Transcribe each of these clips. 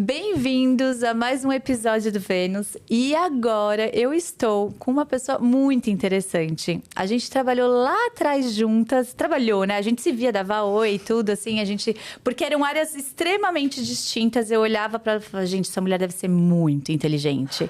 Bem-vindos a mais um episódio do Vênus. E agora eu estou com uma pessoa muito interessante. A gente trabalhou lá atrás juntas. Trabalhou, né? A gente se via, dava oi e tudo, assim. Porque eram áreas extremamente distintas. Eu olhava para falar, gente, essa mulher deve ser muito inteligente.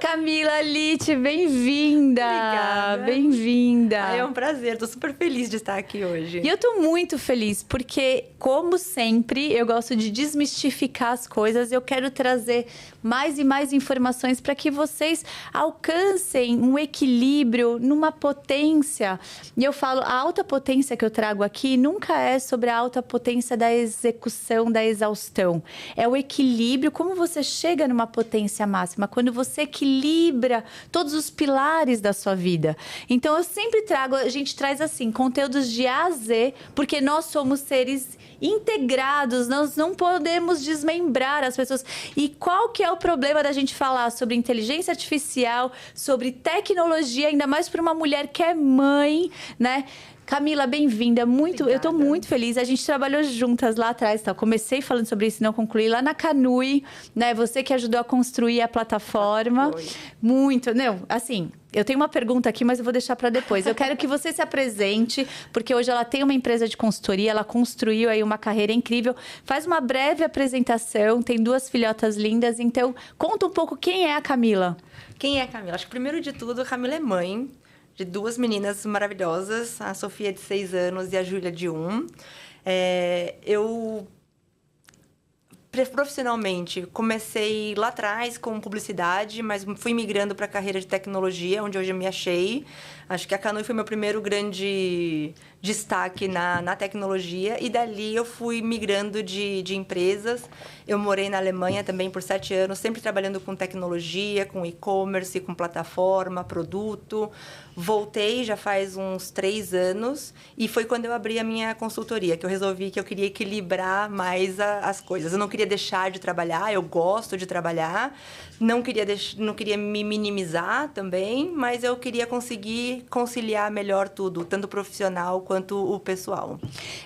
Camila Litti, bem-vinda! Obrigada. Bem-vinda! É um prazer, tô super feliz de estar aqui hoje. E eu tô muito feliz, porque, como sempre, eu gosto de desmistificar as coisas. Eu quero trazer mais e mais informações para que vocês alcancem um equilíbrio numa potência. E eu falo, a alta potência que eu trago aqui nunca é sobre a alta potência da execução, da exaustão. É o equilíbrio, como você chega numa potência máxima, quando você equilibra todos os pilares da sua vida. Então, eu sempre trago, a gente traz assim, conteúdos de A a Z, porque nós somos seres integrados, nós não podemos desmembrar as pessoas. E qual que é o problema da gente falar sobre inteligência artificial, sobre tecnologia, ainda mais para uma mulher que é mãe, né? Camila, bem-vinda. Eu estou muito feliz. A gente trabalhou juntas lá atrás, tá? Comecei falando sobre isso, não concluí. Lá na Canui, né? Você que ajudou a construir a plataforma. Foi. Muito. Não, assim, eu tenho uma pergunta aqui, mas eu vou deixar para depois. Eu quero que você se apresente, porque hoje ela tem uma empresa de consultoria, ela construiu aí uma carreira incrível. Faz uma breve apresentação, tem 2 filhotas lindas. Então, conta um pouco quem é a Camila. Quem é a Camila? Acho que primeiro de tudo, a Camila é mãe de 2 meninas maravilhosas, a Sofia de 6 anos e a Júlia de 1. Eu profissionalmente comecei lá atrás com publicidade, mas fui migrando para a carreira de tecnologia, onde hoje eu me achei. Acho que a Canui foi meu primeiro grande destaque na tecnologia, e dali eu fui migrando de empresas. Eu morei na Alemanha também por 7 anos, sempre trabalhando com tecnologia, com e-commerce, com plataforma, produto. Voltei já faz uns 3 anos, e foi quando eu abri a minha consultoria, que eu resolvi que eu queria equilibrar mais as coisas. Eu não queria deixar de trabalhar, eu gosto de trabalhar, não queria me minimizar também, mas eu queria conseguir conciliar melhor tudo, tanto o profissional quanto o pessoal.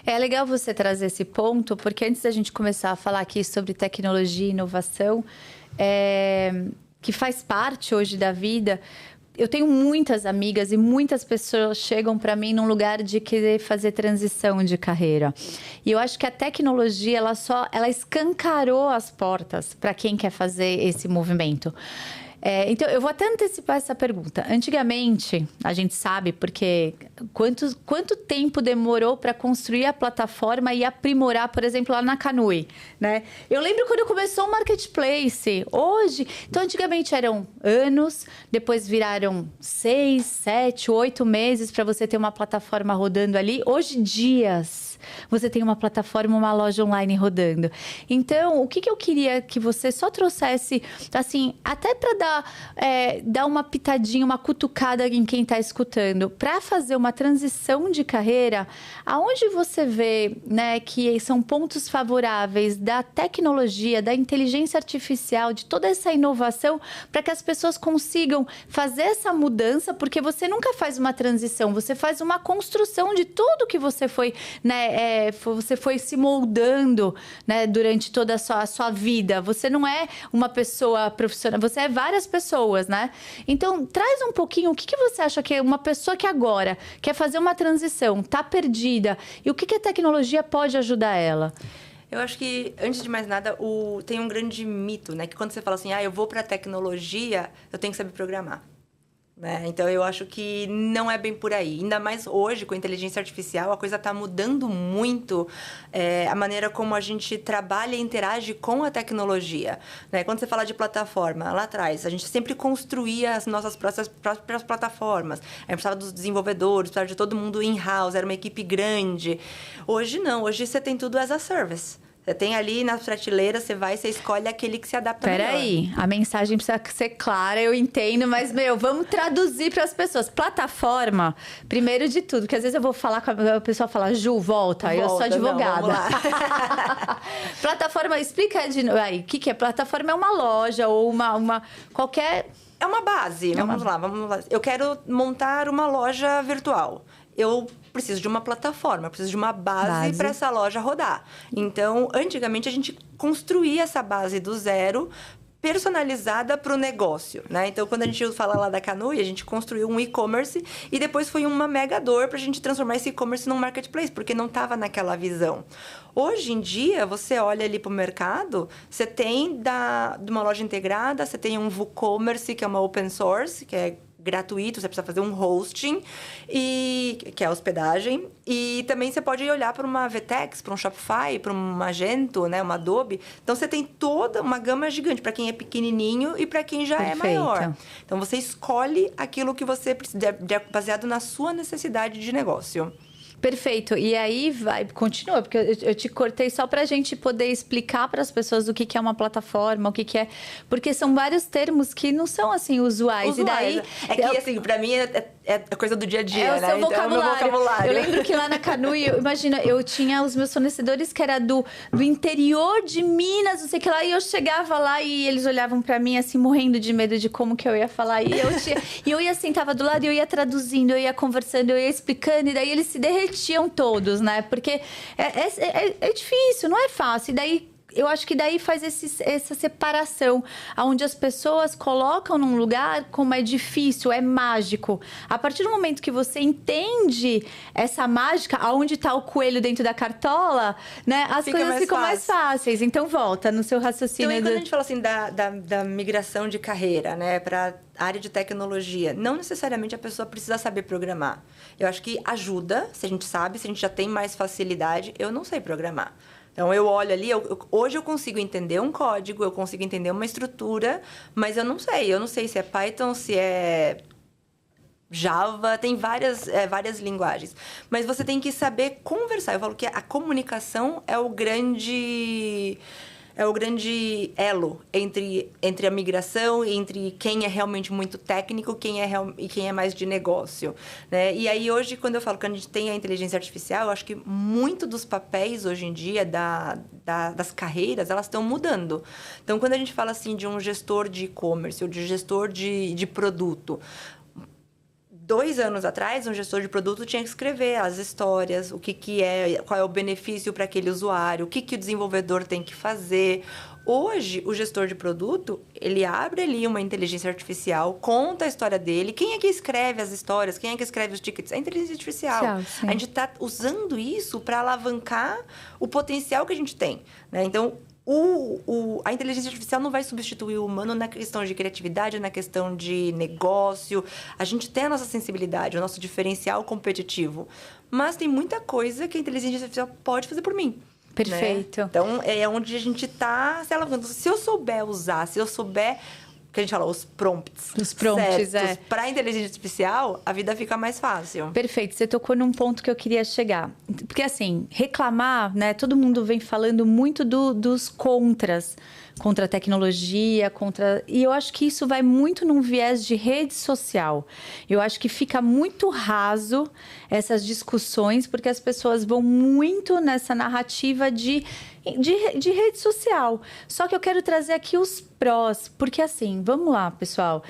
É legal você trazer esse ponto, porque antes da gente começar a falar aqui sobre tecnologia e inovação, que faz parte hoje da vida, eu tenho muitas amigas e muitas pessoas chegam para mim num lugar de querer fazer transição de carreira. E eu acho que a tecnologia, ela escancarou as portas para quem quer fazer esse movimento. Então, eu vou até antecipar essa pergunta. Antigamente, a gente sabe, porque quanto tempo demorou para construir a plataforma e aprimorar, por exemplo, lá na Canui, né? Eu lembro quando começou o Marketplace. Hoje, então, antigamente eram anos, depois viraram 6, 7, 8 meses para você ter uma plataforma rodando ali. Hoje, dias. Você tem uma plataforma, uma loja online rodando. Então, o que eu queria que você só trouxesse, assim, até para dar uma pitadinha, uma cutucada em quem está escutando, para fazer uma transição de carreira, aonde você vê, né, que são pontos favoráveis da tecnologia, da inteligência artificial, de toda essa inovação, para que as pessoas consigam fazer essa mudança, porque você nunca faz uma transição, você faz uma construção de tudo que você foi, né, você foi se moldando, né, durante toda a sua vida. Você não é uma pessoa profissional, você é várias pessoas, né? Então, traz um pouquinho, o que você acha que é uma pessoa que agora quer fazer uma transição, tá perdida, e o que a tecnologia pode ajudar ela? Eu acho que, antes de mais nada, tem um grande mito, né? Que quando você fala assim, eu vou para a tecnologia, eu tenho que saber programar. Né? Então, eu acho que não é bem por aí. Ainda mais hoje, com a inteligência artificial, a coisa está mudando muito a maneira como a gente trabalha e interage com a tecnologia. Né? Quando você fala de plataforma, lá atrás, a gente sempre construía as nossas próprias plataformas. A gente precisava dos desenvolvedores, precisava de todo mundo in-house, era uma equipe grande. Hoje, não. Hoje, você tem tudo as a service. Você tem ali nas prateleiras, você escolhe aquele que se adapta melhor. Peraí, a mensagem precisa ser clara, eu entendo, mas, vamos traduzir para as pessoas. Plataforma, primeiro de tudo, porque às vezes eu vou falar, a pessoa fala, Ju, volta, eu sou advogada. Não, vamos lá. Plataforma, explica de novo aí, o que é? Plataforma é uma loja ou uma qualquer... É uma base, vamos lá. Eu quero montar uma loja virtual. Eu preciso de uma plataforma, preciso de uma base para essa loja rodar. Então, antigamente, a gente construía essa base do zero, personalizada para o negócio, né? Então, quando a gente fala lá da Canui, a gente construiu um e-commerce e depois foi uma mega dor para a gente transformar esse e-commerce num marketplace, porque não estava naquela visão. Hoje em dia, você olha ali para o mercado, você tem de uma loja integrada, você tem um WooCommerce, que é uma open source, que é gratuito, você precisa fazer um hosting, que é a hospedagem. E também você pode olhar para uma VTEX, para um Shopify, para um Magento, né, uma Adobe. Então, você tem toda uma gama gigante para quem é pequenininho e para quem já é maior. Então, você escolhe aquilo que você precisa, baseado na sua necessidade de negócio. Perfeito. E aí, continua, porque eu te cortei só para a gente poder explicar para as pessoas o que é uma plataforma, o que é... Porque são vários termos que não são, assim, usuais. E daí... É que, assim, para mim é coisa do dia a dia, né? Então, é o meu vocabulário. Eu lembro que lá na Canui, imagina, eu tinha os meus fornecedores que era do interior de Minas, não sei o que lá, e eu chegava lá e eles olhavam para mim, assim, morrendo de medo de como que eu ia falar. E eu ia sentava do lado e eu ia traduzindo, eu ia conversando, eu ia explicando, e daí eles se derretiam todos, né? Porque é difícil, não é fácil. E daí, eu acho que daí faz essa separação, onde as pessoas colocam num lugar como é difícil, é mágico. A partir do momento que você entende essa mágica, aonde está o coelho dentro da cartola, né? As coisas ficam mais fáceis. Então, volta no seu raciocínio. Então, quando a gente fala assim da migração de carreira, né, para área de tecnologia, não necessariamente a pessoa precisa saber programar. Eu acho que ajuda, se a gente sabe, se a gente já tem mais facilidade. Eu não sei programar. Então, eu olho ali, hoje eu consigo entender um código, eu consigo entender uma estrutura, mas eu não sei se é Python, se é Java, tem várias linguagens. Mas você tem que saber conversar. Eu falo que a comunicação é o grande elo entre a migração, entre quem é realmente muito técnico e quem é mais de negócio, né? E aí, hoje, quando eu falo que a gente tem a inteligência artificial, eu acho que muito dos papéis, hoje em dia, das carreiras, elas estão mudando. Então, quando a gente fala, assim, de um gestor de e-commerce ou de gestor de produto... 2 anos atrás, um gestor de produto tinha que escrever as histórias, qual é o benefício para aquele usuário, o que o desenvolvedor tem que fazer. Hoje, o gestor de produto, ele abre ali uma inteligência artificial, conta a história dele. Quem é que escreve as histórias? Quem é que escreve os tickets? É a inteligência artificial. A gente está usando isso para alavancar o potencial que a gente tem, né? Então, a inteligência artificial não vai substituir o humano na questão de criatividade, na questão de negócio. A gente tem a nossa sensibilidade, o nosso diferencial competitivo. Mas tem muita coisa que a inteligência artificial pode fazer por mim. Perfeito. Né? Então, é onde a gente está se alavancando. Se eu souber usar, se eu souber... que a gente fala, os prompts certos para a inteligência artificial, a vida fica mais fácil. Perfeito, você tocou num ponto que eu queria chegar. Porque, assim, reclamar, né? Todo mundo vem falando muito dos contras. Contra a tecnologia, E eu acho que isso vai muito num viés de rede social. Eu acho que fica muito raso essas discussões, porque as pessoas vão muito nessa narrativa de rede social. Só que eu quero trazer aqui os prós, porque assim, vamos lá, pessoal.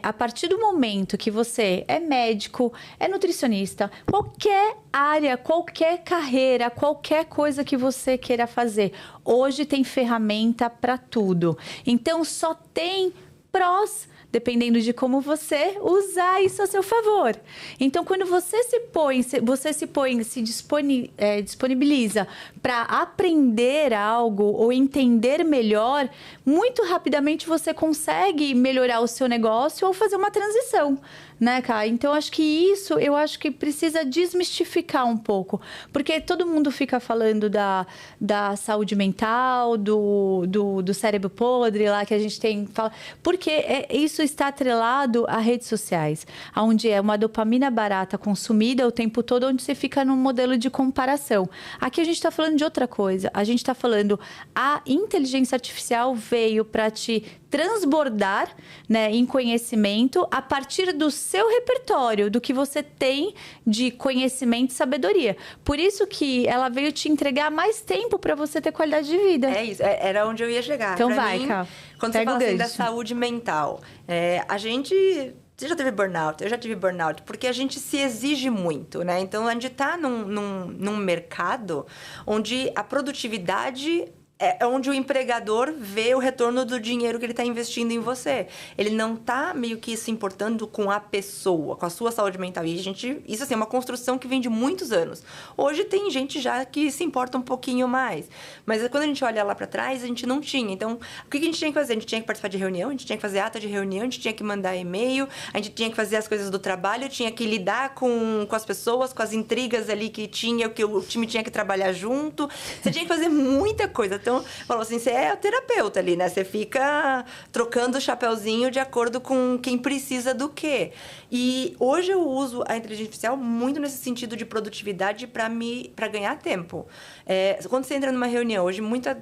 A partir do momento que você é médico, é nutricionista, qualquer área, qualquer carreira, qualquer coisa que você queira fazer, hoje tem ferramenta para tudo. Então, só tem prós, dependendo de como você usar isso a seu favor. Então, quando você se disponibiliza para aprender algo ou entender melhor, muito rapidamente você consegue melhorar o seu negócio ou fazer uma transição, né, Kai? Então, acho que precisa desmistificar um pouco, porque todo mundo fica falando da saúde mental, do cérebro podre lá que a gente tem, porque isso está atrelado a redes sociais, onde é uma dopamina barata consumida o tempo todo, onde você fica num modelo de comparação. Aqui a gente está falando de outra coisa, a gente está falando a inteligência artificial veio para te transbordar, né, em conhecimento a partir do seu repertório, do que você tem de conhecimento e sabedoria. Por isso que ela veio te entregar mais tempo para você ter qualidade de vida. É isso, era onde eu ia chegar. Então pra vai, Ká. Quando você fala assim da saúde mental, a gente Você já teve burnout? Eu já tive burnout, porque a gente se exige muito, né? Então, a gente tá num mercado onde a produtividade é onde o empregador vê o retorno do dinheiro que ele está investindo em você. Ele não está meio que se importando com a pessoa, com a sua saúde mental. E isso assim, é uma construção que vem de muitos anos. Hoje tem gente já que se importa um pouquinho mais. Mas quando a gente olha lá para trás, a gente não tinha. Então, o que a gente tinha que fazer? A gente tinha que participar de reunião, a gente tinha que fazer ata de reunião, a gente tinha que mandar e-mail, a gente tinha que fazer as coisas do trabalho, tinha que lidar com as pessoas, com as intrigas ali que tinha, que o time tinha que trabalhar junto. Você tinha que fazer muita coisa. Então, falou assim, você é o terapeuta ali, né? Você fica trocando o chapeuzinho de acordo com quem precisa do quê. E hoje eu uso a inteligência artificial muito nesse sentido de produtividade para ganhar tempo. Quando você entra numa reunião, hoje,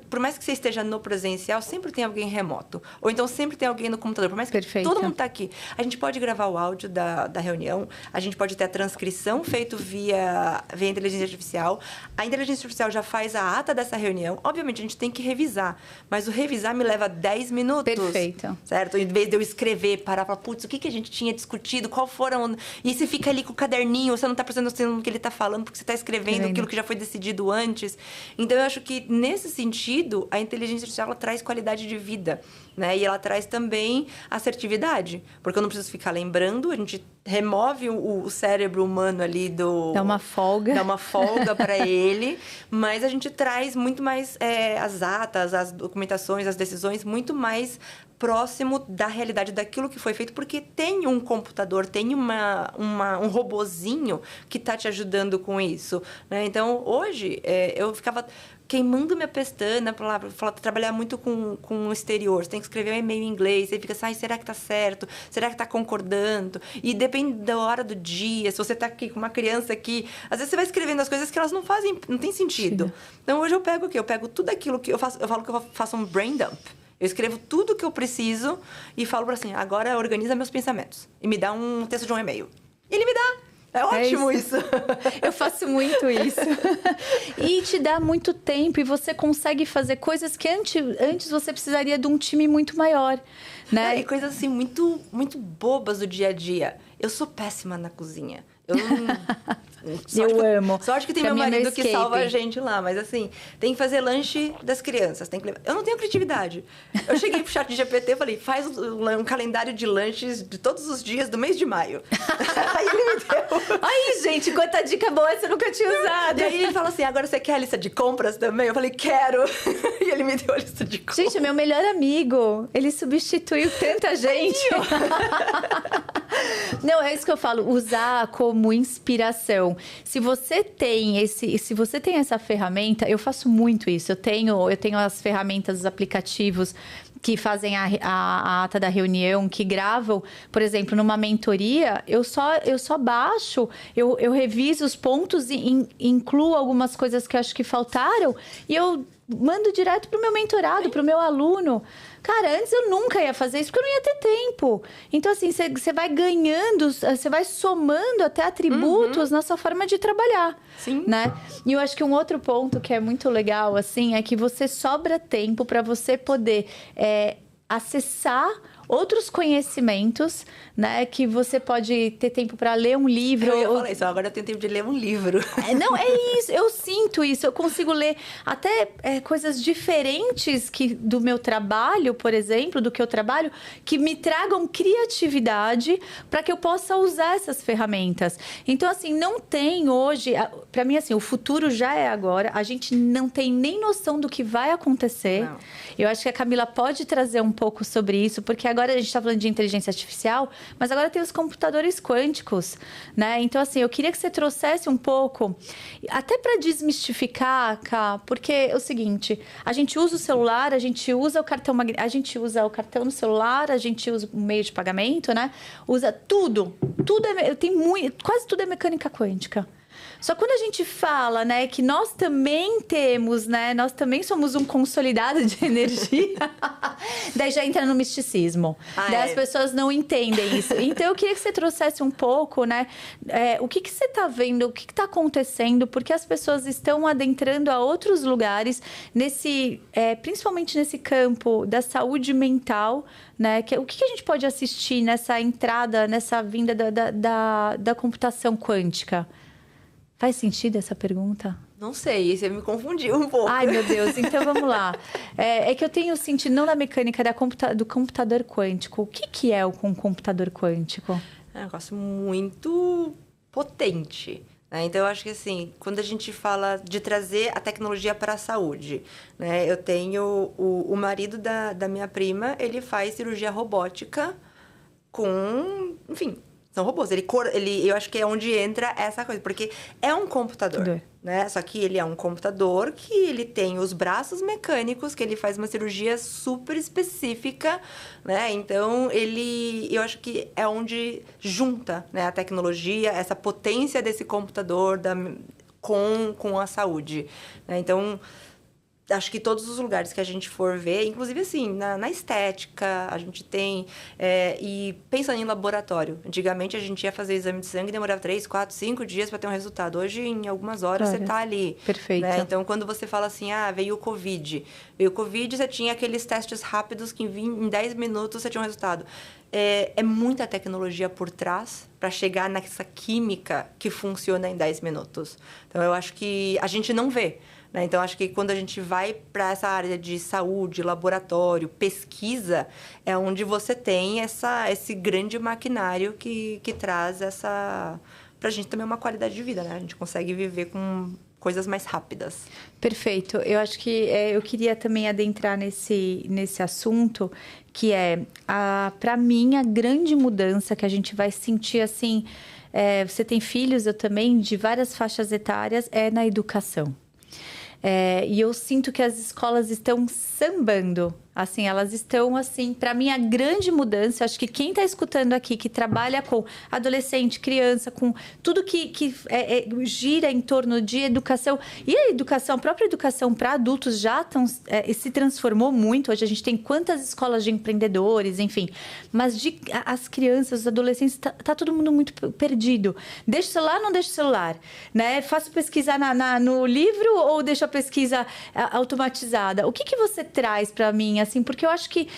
por mais que você esteja no presencial, sempre tem alguém remoto. Ou então sempre tem alguém no computador. Por mais que todo mundo está aqui. A gente pode gravar o áudio da reunião, a gente pode ter a transcrição feita via inteligência artificial. A inteligência artificial já faz a ata dessa reunião. Obviamente, a gente tem que revisar. Mas o revisar me leva 10 minutos. Perfeito. Certo? Em vez de eu escrever, parar e falar, putz, o que a gente tinha discutido? Qual foram... E você fica ali com o caderninho, você não está prestando atenção no que ele está falando, porque você está escrevendo aquilo que já foi decidido antes. Então, eu acho que, nesse sentido, a inteligência artificial ela traz qualidade de vida, né? E ela traz também assertividade. Porque eu não preciso ficar lembrando, a gente remove o cérebro humano ali do... Dá uma folga. Dá uma folga para ele, mas a gente traz muito mais as atas, as documentações, as decisões, muito mais próximo da realidade daquilo que foi feito, porque tem um computador, tem um robozinho que está te ajudando com isso, né? Então, hoje, eu ficava queimando minha pestana para trabalhar muito com o exterior. Você tem que escrever um e-mail em inglês, você fica assim, será que tá certo? Será que tá concordando? E depende da hora do dia, se você tá aqui com uma criança aqui, às vezes você vai escrevendo as coisas que elas não tem sentido. Sim. Então, hoje eu pego o quê? Eu pego tudo aquilo que eu faço, eu falo que eu faço um brain dump. Eu escrevo tudo que eu preciso e falo para assim, agora organiza meus pensamentos. E me dá um texto de um e-mail. E ele me dá. É ótimo isso. Eu faço muito isso. E te dá muito tempo e você consegue fazer coisas que antes você precisaria de um time muito maior, né? E coisas assim muito, muito bobas do dia a dia. Eu sou péssima na cozinha. Eu amo. Sorte que tem meu marido que salva a gente lá. Mas assim, tem que fazer lanche das crianças. Eu não tenho criatividade. Eu cheguei pro chat de GPT e falei, faz um calendário de lanches de todos os dias do mês de maio. Aí ele me deu. Aí, gente, quanta dica boa essa eu nunca tinha usado. E aí ele falou assim, agora você quer a lista de compras também? Eu falei, quero. E ele me deu a lista de compras. Gente, é meu melhor amigo. Ele substituiu tanta gente. Não, é isso que eu falo. Usar como inspiração. Se você tem essa ferramenta, eu faço muito isso. Eu tenho as ferramentas, os aplicativos que fazem a ata da reunião, que gravam, por exemplo, numa mentoria, eu só baixo, eu reviso os pontos e incluo algumas coisas que eu acho que faltaram e eu mando direto pro meu mentorado, pro meu aluno. Cara, antes eu nunca ia fazer isso, porque eu não ia ter tempo. Então, assim, você vai ganhando, você vai somando até atributos na sua forma de trabalhar. Sim. Né? E eu acho que um outro ponto que é muito legal, assim, é que você sobra tempo para você poder acessar outros conhecimentos, né? Que você pode ter tempo para ler um livro. Eu falei isso, agora eu tenho tempo de ler um livro. Não, é isso. Eu sinto isso. Eu consigo ler até coisas diferentes do meu trabalho, por exemplo, do que eu trabalho, que me tragam criatividade para que eu possa usar essas ferramentas. Então, assim, não tem hoje... Para mim, assim, o futuro já é agora. A gente não tem nem noção do que vai acontecer. Não. Eu acho que a Camila pode trazer um pouco sobre isso, porque agora a gente está falando de inteligência artificial, mas agora tem os computadores quânticos, né? Então, assim, eu queria que você trouxesse um pouco, até para desmistificar, Cá, porque é o seguinte, a gente usa o celular, a gente usa o cartão no celular, a gente usa o meio de pagamento, né? Usa tudo quase tudo é mecânica quântica. Só quando a gente fala, né, que nós também temos, né, nós também somos um consolidado de energia, daí já entra no misticismo. Daí as pessoas não entendem isso. Então, eu queria que você trouxesse um pouco, né, o que você está vendo, o que está acontecendo, porque as pessoas estão adentrando a outros lugares, principalmente nesse campo da saúde mental, né? O que a gente pode assistir nessa entrada, nessa vinda da computação quântica? Faz sentido essa pergunta? Não sei, você me confundiu um pouco. Ai, meu Deus, então vamos lá. É que eu tenho sentido, não da mecânica do computador quântico. O que é um computador quântico? É um negócio muito potente. Então, eu acho que, assim, quando a gente fala de trazer a tecnologia para a saúde, né? Eu tenho o marido da minha prima, ele faz cirurgia robótica com... Enfim, são robôs. Eu acho que é onde entra essa coisa, porque é um computador, né? Só que ele é um computador que ele tem os braços mecânicos, que ele faz uma cirurgia super específica, né? Então, eu acho que é onde junta, né, a tecnologia, essa potência desse computador com a saúde, né? Então, acho que todos os lugares que a gente for ver, inclusive assim, na estética, a gente tem... e pensando em laboratório, antigamente a gente ia fazer exame de sangue e demorava 3, 4, 5 dias para ter um resultado. Hoje, em algumas horas, você tá ali. Perfeito. Né? Então, quando você fala assim, veio o Covid. Veio o Covid, você tinha aqueles testes rápidos que em 10 minutos você tinha um resultado. É muita tecnologia por trás para chegar nessa química que funciona em 10 minutos. Então, eu acho que a gente não vê. Então, acho que quando a gente vai para essa área de saúde, laboratório, pesquisa, é onde você tem esse grande maquinário que traz para a gente também uma qualidade de vida, né? A gente consegue viver com coisas mais rápidas. Perfeito. Eu acho que eu queria também adentrar nesse assunto, que para mim, a grande mudança que a gente vai sentir, assim... você tem filhos, eu também, de várias faixas etárias, na educação. E eu sinto que as escolas estão sambando. Assim, elas estão, assim, para mim, a grande mudança, acho que quem está escutando aqui, que trabalha com adolescente, criança, com tudo que gira em torno de educação, e a própria educação para adultos já se transformou muito. Hoje a gente tem quantas escolas de empreendedores, enfim, mas as crianças, os adolescentes, tá todo mundo muito perdido. Deixa o celular, não deixa o celular, né? Faço pesquisa no livro ou deixo a pesquisa automatizada? O que você traz para mim? Assim, porque eu acho que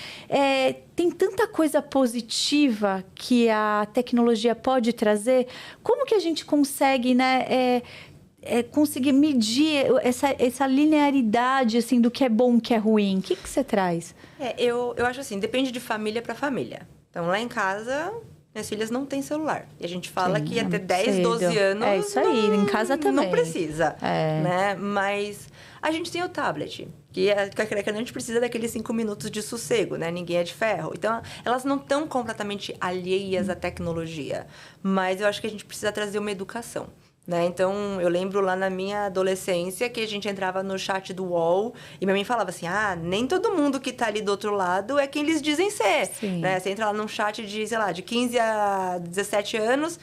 tem tanta coisa positiva que a tecnologia pode trazer. Como que a gente consegue, né, conseguir medir essa linearidade, assim, do que é bom, o que é ruim? O que você traz? Eu acho assim, depende de família para família. Então, lá em casa... Minhas filhas não têm celular. E a gente fala que até 10, 12 anos... É isso aí, em casa também. Não precisa, né? Mas a gente tem o tablet, que a gente precisa daqueles 5 minutos de sossego, né? Ninguém é de ferro. Então, elas não estão completamente alheias à tecnologia. Mas eu acho que a gente precisa trazer uma educação. Né? Então, eu lembro lá na minha adolescência que a gente entrava no chat do UOL e minha mãe falava assim, nem todo mundo que tá ali do outro lado é quem eles dizem ser. Né? Você entra lá num chat de, sei lá, de 15 a 17 anos,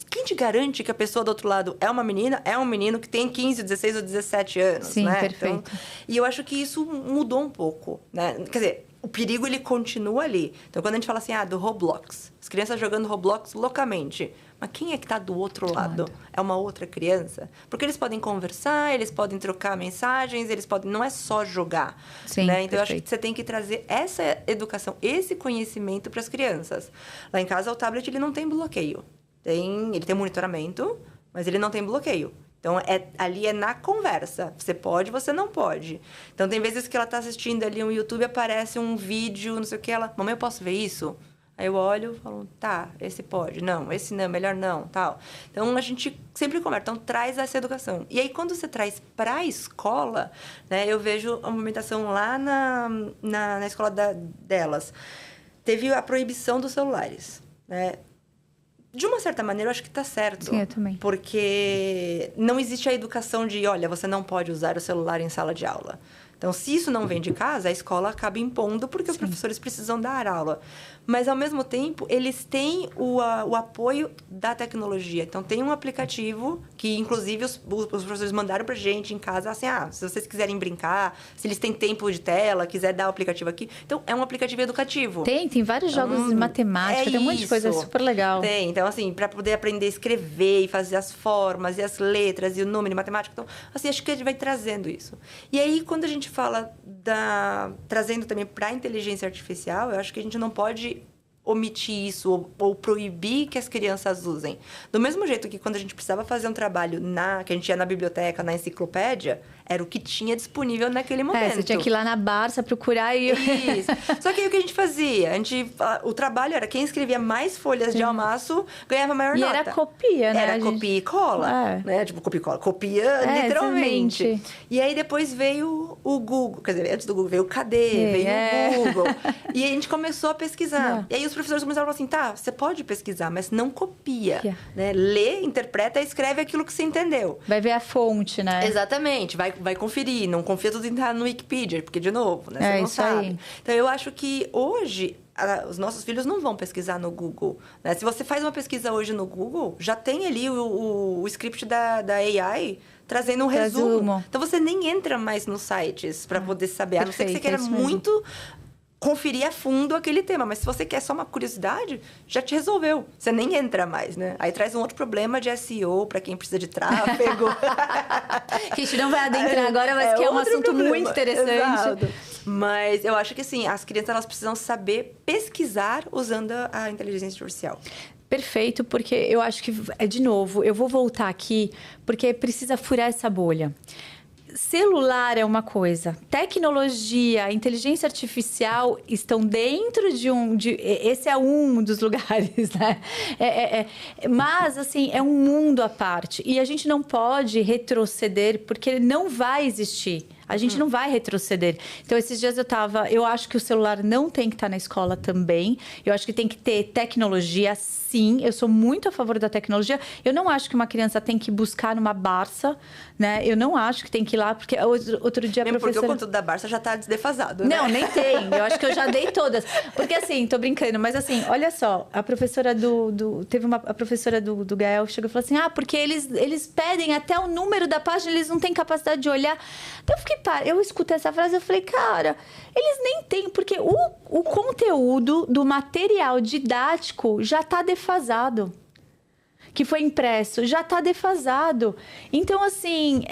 quem te garante que a pessoa do outro lado é uma menina, é um menino que tem 15, 16 ou 17 anos, Sim, né? Perfeito. Então, e eu acho que isso mudou um pouco, né? Quer dizer, o perigo, ele continua ali. Então, quando a gente fala assim, do Roblox, as crianças jogando Roblox loucamente, mas quem é que está do outro lado? É uma outra criança? Porque eles podem conversar, eles podem trocar mensagens, não é só jogar. Sim, né? Então, eu acho que você tem que trazer essa educação, esse conhecimento para as crianças. Lá em casa, o tablet, ele não tem bloqueio. Ele tem monitoramento, mas ele não tem bloqueio. Então, ali é na conversa. Você pode, você não pode. Então, tem vezes que ela está assistindo ali um YouTube, aparece um vídeo, não sei o que, mamãe, eu posso ver isso? Aí eu olho e falo, tá, esse pode. Não, esse não, melhor não, tal. Então, a gente sempre conversa. Então, traz essa educação. E aí, quando você traz para a escola, né, eu vejo a movimentação lá na escola delas. Teve a proibição dos celulares, né? De uma certa maneira, eu acho que está certo. Sim, eu também. Porque não existe a educação de, olha, você não pode usar o celular em sala de aula. Então, se isso não vem de casa, a escola acaba impondo porque os professores precisam dar aula. Mas, ao mesmo tempo, eles têm o apoio da tecnologia. Então, tem um aplicativo que, inclusive, os professores mandaram pra gente em casa, assim, se vocês quiserem brincar, se eles têm tempo de tela, quiser dar o aplicativo aqui. Então, é um aplicativo educativo. Tem vários jogos de matemática, tem um monte de coisa, é super legal. Tem, então, assim, para poder aprender a escrever e fazer as formas e as letras e o número e matemática. Então, assim, acho que a gente vai trazendo isso. E aí, quando a gente fala trazendo também para a inteligência artificial, eu acho que a gente não pode omitir isso ou proibir que as crianças usem. Do mesmo jeito que quando a gente precisava fazer um trabalho que a gente ia na biblioteca, na enciclopédia, era o que tinha disponível naquele momento. Você tinha que ir lá na Barça procurar e... Isso. Só que aí o que a gente fazia? O trabalho era quem escrevia mais folhas de almaço ganhava maior nota. E era copia, né? Era copia e cola. Né? Tipo, copia e cola. Copia, literalmente. Exatamente. E aí depois veio o Google. Quer dizer, antes do Google veio o KD, veio o Google. E aí a gente começou a pesquisar. E aí os professores começaram a falar assim, você pode pesquisar, mas não copia. Né? Lê, interpreta e escreve aquilo que você entendeu. Vai ver a fonte, né? Exatamente. Vai conferir. Não confia tudo em estar no Wikipedia, porque, de novo, né? Você não sabe. Aí. Então, eu acho que hoje os nossos filhos não vão pesquisar no Google. Né? Se você faz uma pesquisa hoje no Google, já tem ali o script da AI trazendo um resumo. Então, você nem entra mais nos sites para poder saber. A não ser que você queira muito conferir a fundo aquele tema. Mas se você quer só uma curiosidade, já te resolveu. Você nem entra mais, né? Aí traz um outro problema de SEO para quem precisa de tráfego. Que a gente não vai adentrar agora, mas que é um assunto muito interessante. Exato. Mas eu acho que, assim, as crianças elas precisam saber pesquisar usando a inteligência artificial. Perfeito, porque eu acho que, de novo, eu vou voltar aqui, porque precisa furar essa bolha. Celular é uma coisa, tecnologia, inteligência artificial estão dentro esse é um dos lugares, né? Mas, assim, é um mundo à parte. E a gente não pode retroceder, porque não vai existir. A gente não vai retroceder. Então, esses dias eu acho que o celular não tem que estar na escola também. Eu acho que tem que ter tecnologia, sim. Eu sou muito a favor da tecnologia. Eu não acho que uma criança tem que buscar numa Barça, né? Eu não acho que tem que ir lá, porque outro dia a professora... Porque o conteúdo da Barça já está desdefasado, né? Não, nem tem. Eu acho que eu já dei todas. Porque, assim, tô brincando, mas assim, olha só. A professora a professora do Gael chegou e falou assim, porque eles pedem até o número da página, eles não têm capacidade de olhar. Então, eu escutei essa frase e eu falei, cara, eles nem têm, porque o conteúdo do material didático já está defasado. Que foi impresso, já está defasado. Então, assim,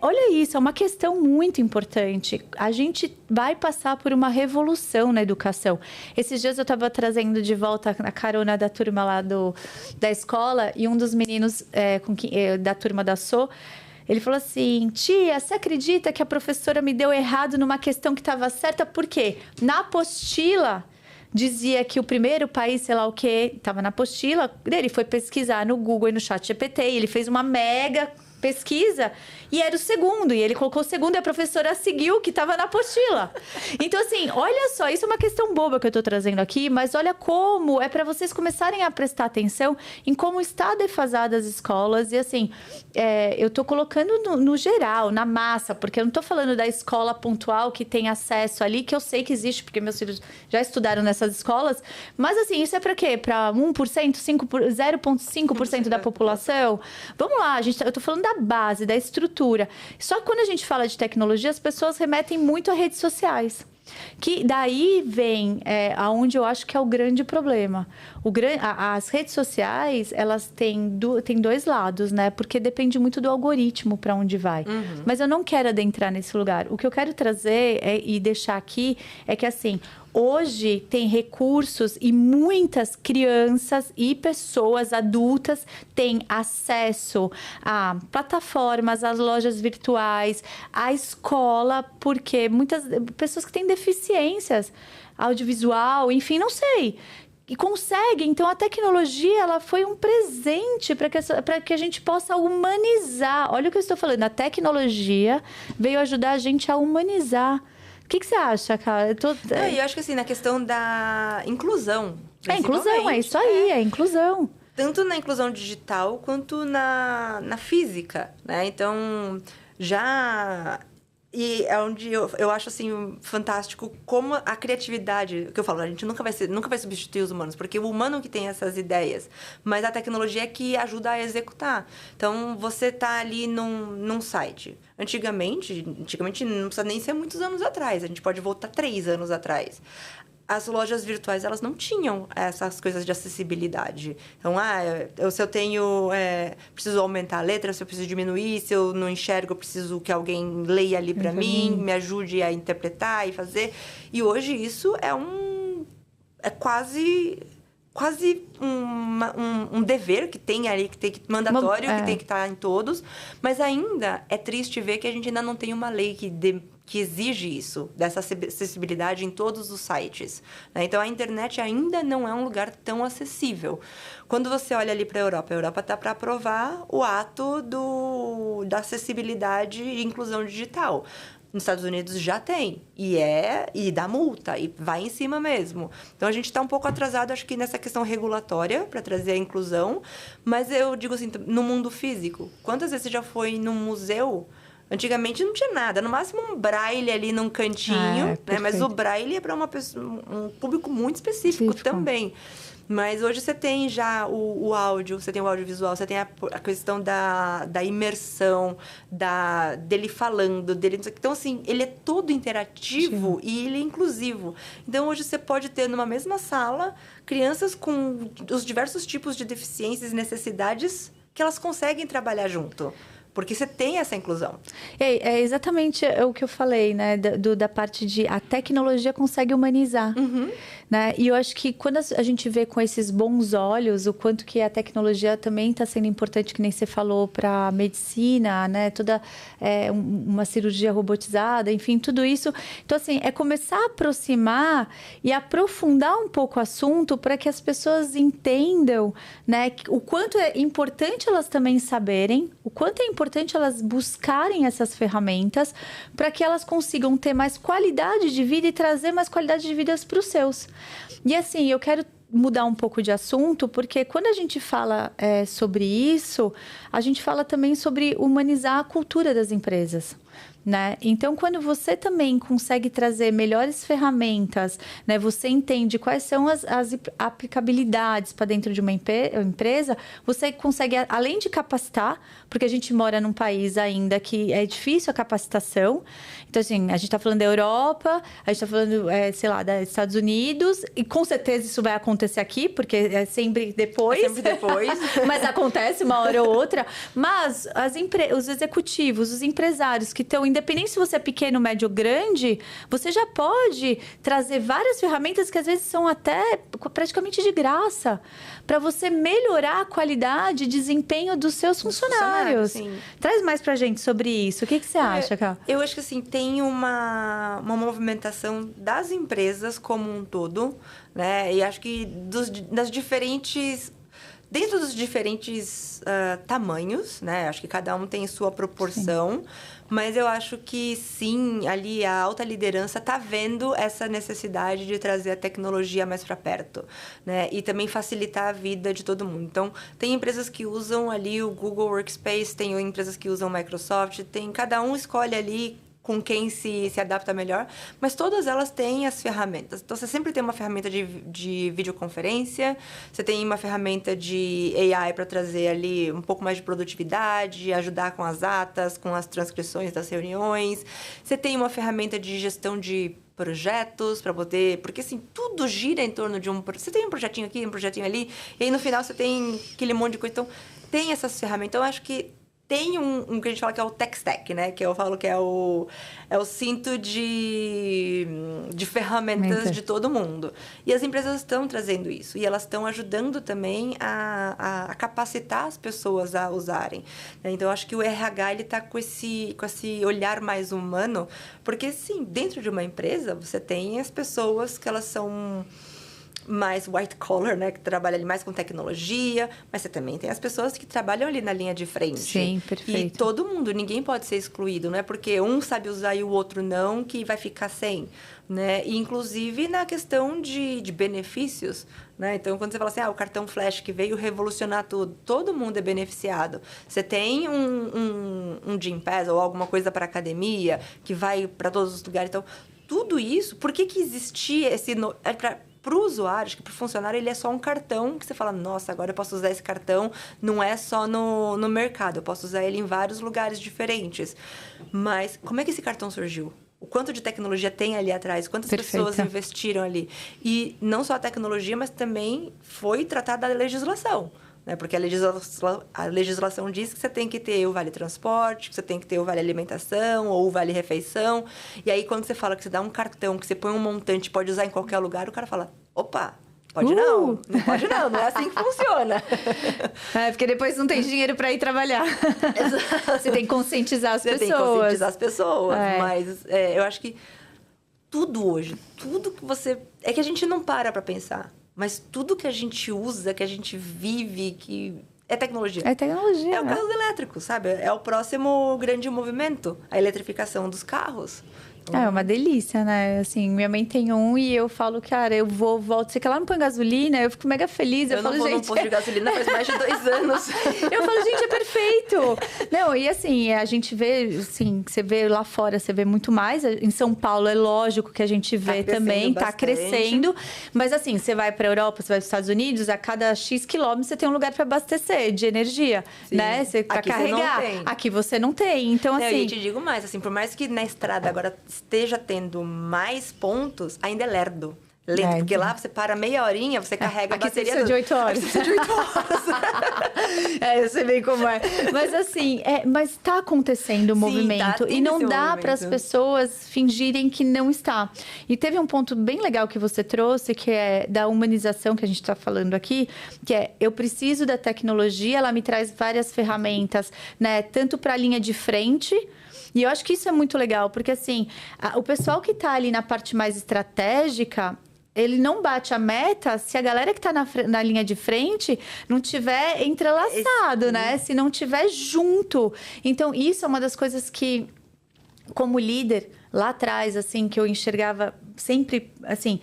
olha isso, é uma questão muito importante. A gente vai passar por uma revolução na educação. Esses dias eu estava trazendo de volta a carona da turma lá da escola e um dos meninos da turma da SO, ele falou assim, tia, você acredita que a professora me deu errado numa questão que estava certa? Por quê? Na apostila dizia que o primeiro país, sei lá o quê, estava na apostila, ele foi pesquisar no Google e no ChatGPT, e ele fez uma mega pesquisa e era o segundo, e ele colocou o segundo e a professora seguiu o que estava na apostila. Então, assim, olha só, isso é uma questão boba que eu estou trazendo aqui, mas olha como é para vocês começarem a prestar atenção em como está defasada as escolas. E, assim, eu estou colocando no geral, na massa, porque eu não estou falando da escola pontual que tem acesso ali, que eu sei que existe, porque meus filhos já estudaram nessas escolas, mas, assim, isso é para quê? Para 1%, 0,5% da população? Vamos lá, eu estou falando da base, da estrutura. Só que quando a gente fala de tecnologia, as pessoas remetem muito a redes sociais. Que daí vem aonde eu acho que é o grande problema. As redes sociais, elas têm dois lados, né? Porque depende muito do algoritmo para onde vai. Uhum. Mas eu não quero adentrar nesse lugar. O que eu quero trazer e deixar aqui é que, assim, hoje tem recursos e muitas crianças e pessoas adultas têm acesso a plataformas, às lojas virtuais, à escola, porque muitas pessoas que têm deficiências audiovisual, enfim, não sei, e conseguem. Então, a tecnologia, ela foi um presente para que a gente possa humanizar. Olha o que eu estou falando, a tecnologia veio ajudar a gente a humanizar. O que você acha, cara? Eu acho que, assim, na questão da inclusão. Inclusão, é isso aí, é inclusão. Tanto na inclusão digital quanto na física, né? Então, já E é onde eu acho, assim, fantástico como a criatividade... Que eu falo, a gente nunca vai substituir os humanos, porque o humano que tem essas ideias, mas a tecnologia é que ajuda a executar. Então, você tá ali num site. Antigamente não precisa nem ser muitos anos atrás. A gente pode voltar 3 anos atrás. As lojas virtuais, elas não tinham essas coisas de acessibilidade. Então, se eu tenho... preciso aumentar a letra, se eu preciso diminuir, se eu não enxergo, eu preciso que alguém leia ali para mim, me ajude a interpretar e fazer. E hoje isso é quase um dever que tem ali, que tem que mandatório, que tem que estar em todos. Mas ainda é triste ver que a gente ainda não tem uma lei que exige isso, dessa acessibilidade em todos os sites. Né? Então, a internet ainda não é um lugar tão acessível. Quando você olha ali para a Europa está para aprovar o ato da acessibilidade e inclusão digital. Nos Estados Unidos já tem, e dá multa, e vai em cima mesmo. Então, a gente está um pouco atrasado, acho que nessa questão regulatória, para trazer a inclusão, mas eu digo assim, no mundo físico, quantas vezes você já foi num museu? Antigamente não tinha nada, no máximo um braille ali num cantinho, né? Mas o braille é para um público muito específico também. Mas hoje você tem já o áudio, você tem o audiovisual, você tem a questão da imersão, dele falando, dele... Então, assim, ele é todo interativo e ele é inclusivo. Então, hoje você pode ter numa mesma sala crianças com os diversos tipos de deficiências e necessidades que elas conseguem trabalhar junto. Porque você tem essa inclusão. É exatamente o que eu falei, né? Da parte de a tecnologia consegue humanizar. Né? E eu acho que quando a gente vê com esses bons olhos o quanto que a tecnologia também está sendo importante, que nem você falou, para a medicina, né? Toda uma cirurgia robotizada, enfim, tudo isso. Então, assim, é começar a aproximar e aprofundar um pouco o assunto para que as pessoas entendam, né? O quanto é importante elas também saberem, o quanto é importante elas buscarem essas ferramentas para que elas consigam ter mais qualidade de vida e trazer mais qualidade de vida para os seus. E assim, eu quero mudar um pouco de assunto, porque quando a gente fala sobre isso, a gente fala também sobre humanizar a cultura das empresas. Né? Então, quando você também consegue trazer melhores ferramentas, né? Você entende quais são as aplicabilidades para dentro de uma empresa, você consegue, além de capacitar, porque a gente mora num país ainda que é difícil a capacitação. Então, assim, a gente está falando da Europa, a gente está falando, sei lá, dos Estados Unidos, e com certeza isso vai acontecer aqui, porque é sempre depois. Mas acontece uma hora ou outra. Mas os executivos, os empresários que estão, independente se você é pequeno, médio ou grande, você já pode trazer várias ferramentas que às vezes são até praticamente de graça, para você melhorar a qualidade e desempenho dos seus funcionários. Traz mais pra gente sobre isso. O que você acha, Ká? Eu acho que assim, tem uma movimentação das empresas como um todo, né? E acho que dentro dos diferentes tamanhos, né? Acho que cada um tem sua proporção. Mas eu acho que, sim, ali a alta liderança está vendo essa necessidade de trazer a tecnologia mais para perto, né? E também facilitar a vida de todo mundo. Então, tem empresas que usam ali o Google Workspace, tem empresas que usam o Microsoft, cada um escolhe ali com quem se adapta melhor, mas todas elas têm as ferramentas. Então, você sempre tem uma ferramenta de videoconferência, você tem uma ferramenta de AI para trazer ali um pouco mais de produtividade, ajudar com as atas, com as transcrições das reuniões. Você tem uma ferramenta de gestão de projetos para poder... Porque, assim, tudo gira em torno de Você tem um projetinho aqui, um projetinho ali, e aí no final você tem aquele monte de coisa. Então, tem essas ferramentas. Então, eu acho que tem um que a gente fala que é o tech stack, né? Que eu falo que é o cinto de ferramentas de todo mundo. E as empresas estão trazendo isso. E elas estão ajudando também a capacitar as pessoas a usarem. Então, eu acho que o RH está com esse olhar mais humano. Porque, sim, dentro de uma empresa, você tem as pessoas que elas são mais white collar, né? Que trabalha ali mais com tecnologia. Mas você também tem as pessoas que trabalham ali na linha de frente. Sim, perfeito. E todo mundo, ninguém pode ser excluído. Não é porque um sabe usar e o outro não que vai ficar sem. Né? E, inclusive, na questão de benefícios, né? Então, quando você fala assim, o cartão Flash que veio revolucionar tudo, todo mundo é beneficiado. Você tem um Gym Pass ou alguma coisa para academia que vai para todos os lugares. Então, tudo isso, por que existia esse... Para o usuário, acho que para o funcionário, ele é só um cartão que você fala, nossa, agora eu posso usar esse cartão, não é só no mercado, eu posso usar ele em vários lugares diferentes. Mas como é que esse cartão surgiu? O quanto de tecnologia tem ali atrás? Quantas pessoas investiram ali? E não só a tecnologia, mas também foi tratada a legislação. Né? Porque a legislação diz que você tem que ter o vale transporte, que você tem que ter o vale alimentação ou o vale refeição. E aí, quando você fala que você dá um cartão, que você põe um montante, pode usar em qualquer lugar, o cara fala, opa... Pode não pode não é assim que funciona. Porque depois não tem dinheiro para ir trabalhar. Você tem que conscientizar as pessoas. Você tem que conscientizar as pessoas, mas eu acho que tudo hoje, tudo que você... É que a gente não para pensar, mas tudo que a gente usa, que a gente vive, que... É tecnologia. É tecnologia, É o carro elétrico, sabe? É o próximo grande movimento, a eletrificação dos carros. É uma delícia, né? Assim, minha mãe tem um e eu falo, cara, eu volto, sei que ela não põe gasolina, eu fico mega feliz. Eu falo, não vou gente... num posto de gasolina faz mais de 2 anos. Eu falo, gente, é perfeito. Não, e assim, a gente vê, assim, você vê lá fora, você vê muito mais. Em São Paulo, é lógico que a gente vê também, tá crescendo. Mas assim, você vai pra Europa, você vai para os Estados Unidos, a cada X quilômetros você tem um lugar para abastecer de energia, né? Para carregar. Aqui você não tem. Então, assim... Eu te digo mais, assim, por mais que na estrada agora esteja tendo mais pontos, ainda é lerdo. Lento, porque lá você para meia horinha, você carrega a bateria... Aqui você precisa de 8 horas. Aqui precisa de 8 horas. Eu sei bem como é. Mas assim, mas tá acontecendo o movimento. E não dá para as pessoas fingirem que não está. E teve um ponto bem legal que você trouxe, que é da humanização que a gente está falando aqui, que é, eu preciso da tecnologia, ela me traz várias ferramentas, né? Tanto para a linha de frente... E eu acho que isso é muito legal, porque assim, o pessoal que está ali na parte mais estratégica, ele não bate a meta se a galera que está na linha de frente não tiver entrelaçado, né? Se não tiver junto. Então, isso é uma das coisas que, como líder, lá atrás, assim, que eu enxergava sempre, assim,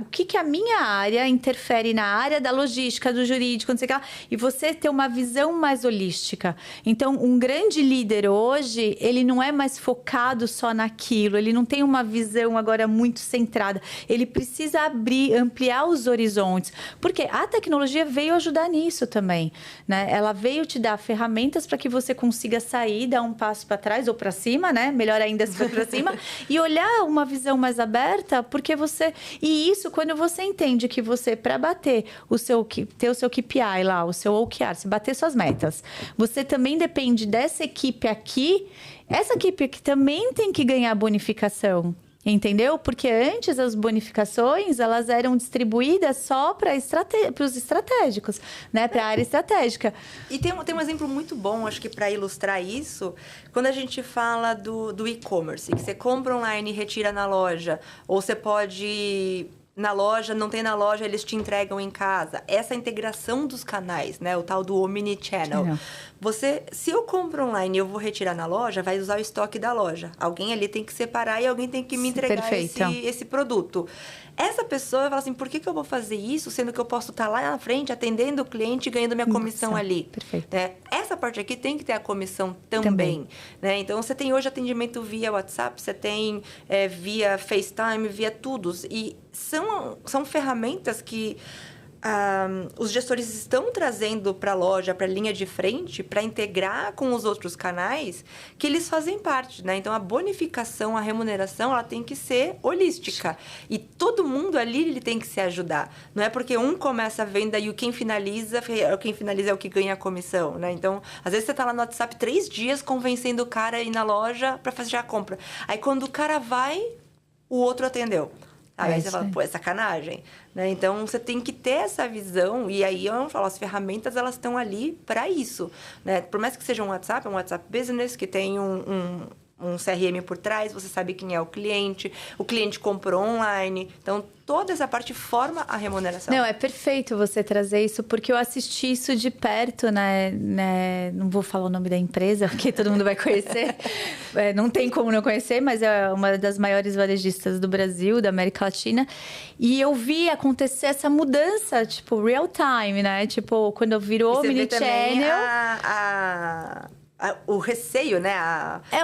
o que a minha área interfere na área da logística, do jurídico, não sei o que lá, e você ter uma visão mais holística. Então, um grande líder hoje, ele não é mais focado só naquilo, ele não tem uma visão agora muito centrada, ele precisa ampliar os horizontes, porque a tecnologia veio ajudar nisso também, né? Ela veio te dar ferramentas para que você consiga sair, dar um passo para trás ou para cima, né? Melhor ainda se for para cima, e olhar uma visão mais aberta, porque você... E isso, quando você entende que você, para bater ter o seu KPI lá, o seu OKR, se bater suas metas, você também depende dessa equipe aqui, essa equipe aqui também tem que ganhar bonificação. Entendeu? Porque antes as bonificações, elas eram distribuídas só para os estratégicos, né? Para a área estratégica. E tem um exemplo muito bom, acho que para ilustrar isso, quando a gente fala do e-commerce, que você compra online e retira na loja, ou você pode... Na loja, não tem na loja, eles te entregam em casa. Essa integração dos canais, né? O tal do omnichannel. Se eu compro online e eu vou retirar na loja, vai usar o estoque da loja. Alguém ali tem que separar e alguém tem que me entregar esse produto. Essa pessoa fala assim, por que eu vou fazer isso, sendo que eu posso estar lá na frente atendendo o cliente e ganhando minha comissão ali? Perfeito. Né? Essa parte aqui tem que ter a comissão também. Né? Então, você tem hoje atendimento via WhatsApp, você tem via FaceTime, via tudo. E são ferramentas que os gestores estão trazendo para a loja, para a linha de frente, para integrar com os outros canais, que eles fazem parte, né? Então, a bonificação, a remuneração, ela tem que ser holística. E todo mundo ali ele tem que se ajudar. Não é porque um começa a venda e quem finaliza é o que ganha a comissão, né? Então, às vezes você está lá no WhatsApp 3 dias convencendo o cara a ir na loja para fazer a compra. Aí, quando o cara vai, o outro atendeu. Aí você fala, é sacanagem. Né? Então, você tem que ter essa visão. E aí, eu falo, as ferramentas, elas estão ali para isso. Né? Por mais que seja um WhatsApp Business, que tem um um CRM por trás, você sabe quem é o cliente comprou online. Então, toda essa parte forma a remuneração. Não, é perfeito você trazer isso, porque eu assisti isso de perto, né? Não vou falar o nome da empresa, porque todo mundo vai conhecer. Não tem como não conhecer, mas é uma das maiores varejistas do Brasil, da América Latina. E eu vi acontecer essa mudança, tipo, real time, né? Tipo, quando virou Omnichannel... O receio, né?